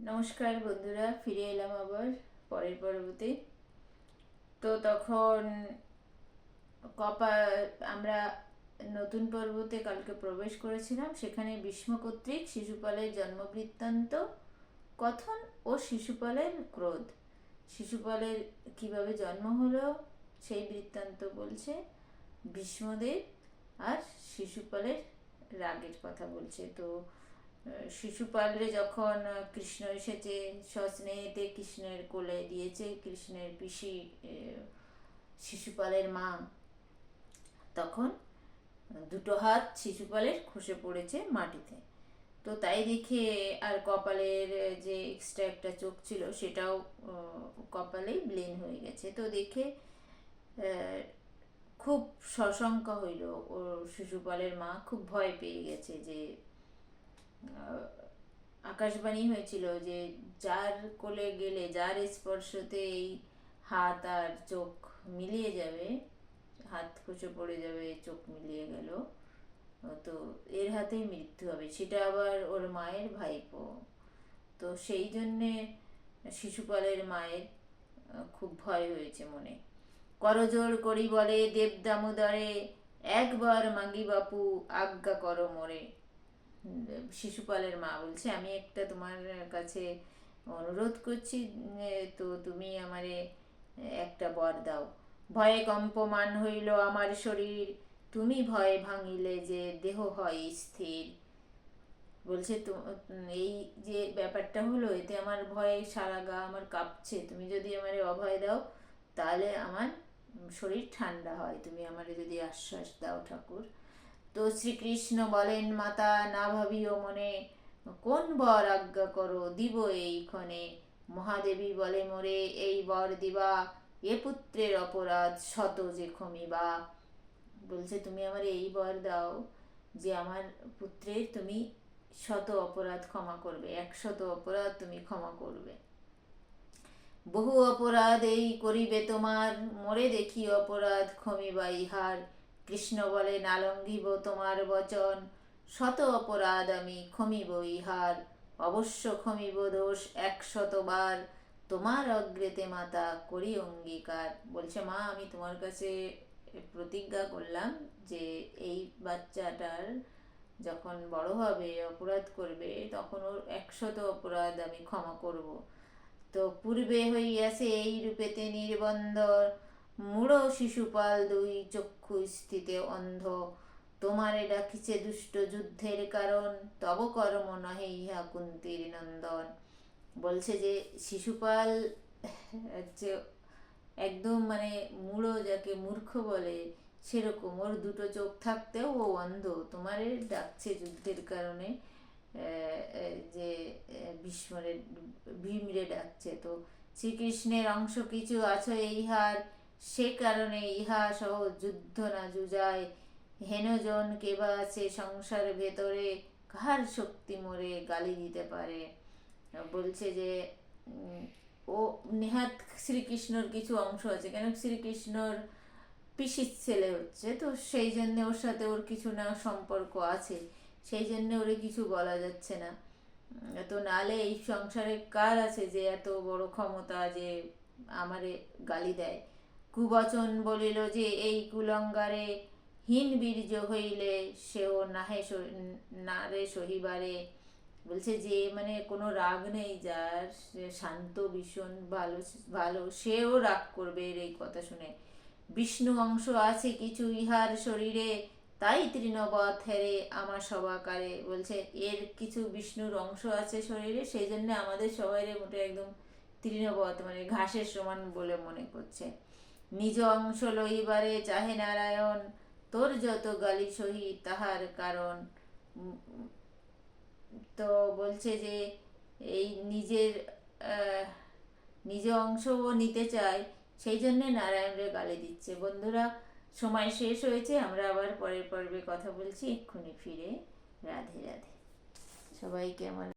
নমস্কার বন্ধুরা, ফিরে এলাম আবার পরের পর্বতে। তো তখন কপা আমরা নতুন পর্বতে কালকে প্রবেশ করেছিলাম। সেখানে ভীষ্ম কর্তৃক শিশুপালের জন্মবৃত্তান্ত কথন ও শিশুপালের ক্রোধ, শিশুপালের কিভাবে জন্ম হলো সেই বৃত্তান্ত বলছে ভীষ্মদেব, আর শিশুপালের রাগের কথা বলছে। তো শিশুপালরে যখন কৃষ্ণ এসেছে, সস্নেহেতে কৃষ্ণের কোলে দিয়েছে, কৃষ্ণের পিসি শিশুপালের মা, তখন দুটো হাত শিশুপালের খসে পড়েছে মাটিতে। তো তাই দেখে আর কপালের যে এক্সট্রা একটা চোখ ছিল সেটাও কপালেই ব্লেন হয়ে গেছে। তো দেখে খুব সশঙ্কা হইল। ওর শিশুপালের মা খুব ভয় পেয়ে গেছে যে আকাশবাণী হয়েছিল যে যার কোলে গেলে, যার স্পর্শতে এই হাত আর চোখ মিলিয়ে যাবে, হাত খসে পড়ে যাবে, চোখ মিলিয়ে গেল, তো এর হাতেই মৃত্যু হবে। সেটা আবার ওর মায়ের ভাইপো। তো সেই জন্যে শিশুপালের মায়ের খুব ভয় হয়েছে মনে। করজোড় করি বলে দেব দামোদরে, একবার মাগি বাপু আজ্ঞা করো মোরে। শিশুপালের মা বলছে, আমি একটা তোমার কাছে অনুরোধ করছি, তো তুমি আমারে একটা বর দাও। ভয়ে কম্পমান হইল আমার শরীর, তুমি ভয় ভাঙিলে যে দেহ হয় স্থির। বলছে তো এই যে ব্যাপারটা হলো, এতে আমার ভয়ে সারা গা আমার কাঁপছে, তুমি যদি আমারে অভয় দাও তাহলে আমার শরীর ঠান্ডা হয়, তুমি আমারে যদি আশ্বাস দাও ঠাকুর। তো শ্রীকৃষ্ণ বলেন, মাতা না ভাবিও মনে, কোন বর আজ্ঞা করো দিব এইক্ষণে। মহাদেবী বলে মোরে এই বর দিবা, এ পুত্রের অপরাধ শত যে ক্ষমিবা। বলছে তুমি আমার এই বর দাও যে আমার পুত্রের তুমি শত অপরাধ ক্ষমা করবে, 100 অপরাধ তুমি ক্ষমা করবে। বহু অপরাধ এই করিবে তোমার, মোরে দেখি অপরাধ ক্ষমিবা ইহার। কৃষ্ণ বলে নালঙ্ঘিব তোমার বচন, শত অপরাধ আমি ক্ষমিব ইহার। অবশ্য ক্ষমিব দোষ 100 বার, তোমার অগ্রেতে মাতা করি অঙ্গীকার। বলছে মা, আমি তোমার কাছে প্রতিজ্ঞা করলাম যে এই বাচ্চাটার যখন বড় হবে, অপরাধ করবে, তখন ওর 100 অপরাধ আমি ক্ষমা করব। তো পূর্বে হইয়াছে এই রূপেতে নির্বন্ধ, মূঢ় শিশুপাল দুই চক্ষু স্থিতে অন্ধ। তোমারে ডাকিছে দুষ্ট যুদ্ধের কারণ, তব কর্ম নহে ইহা কুন্তীর নন্দন। বলছে যে শিশুপাল হচ্ছে একদম মানে মূঢ়, যাকে মূর্খ বলে সেরকম, ওর দুটো চোখ থাকতেও ও অন্ধ, তোমারে ডাকছে যুদ্ধের কারণে, যে ভীষ্মরে ভীমরে ডাকছে। তো শ্রীকৃষ্ণের অংশ কিছু আছো ইহার, সে কারণে ইহা সহ যুদ্ধ না জুজায়। হেনজন কেবা আছে সংসার ভেতরে, কার শক্তি মোরে গালি দিতে পারে। বলছে যে ও নেহাত শ্রীকৃষ্ণর কিছু অংশ আছে, কেন শ্রীকৃষ্ণর পিসির ছেলে হচ্ছে, তো সেই জন্য ওর সাথে ওর কিছু না সম্পর্ক আছে, সেই জন্য ওরে কিছু বলা যাচ্ছে না। তো নালে এই সংসারে কার আছে যে এত বড় ক্ষমতা যে আমারে গালি দেয়। কুবচন বলিল যে এই কুলঙ্গারে, হীন বীর্য হইলে সেও নাহে না রে সহিবারে। বলছে যে মানে কোনো রাগ নেই যার, শান্ত ভীষণ ভালো ভালো, সেও রাগ করবে এর এই কথা শুনে। বিষ্ণু অংশ আছে কিছু ইহার শরীরে, তাই তৃণবৎ হেরে আমার সবাকারে। বলছে এর কিছু বিষ্ণুর অংশ আছে শরীরে, সেই জন্য আমাদের সবাই মোটে একদম তৃণবৎ মানে ঘাসের সমান বলে মনে করছে। নিজ অংশ লইবারে চাহে নারায়ণ, তোর যত গালি সহি তাহার কারণ। তো বলছে যে এই নিজের নিজ অংশও নিতে চায়, সেই জন্যে নারায়ণরে গালি দিচ্ছে। বন্ধুরা, সময় শেষ হয়েছে, আমরা আবার পরের পর্বে কথা বলছি এক্ষুনি ফিরে। রাধে রাধে সবাইকে আমার।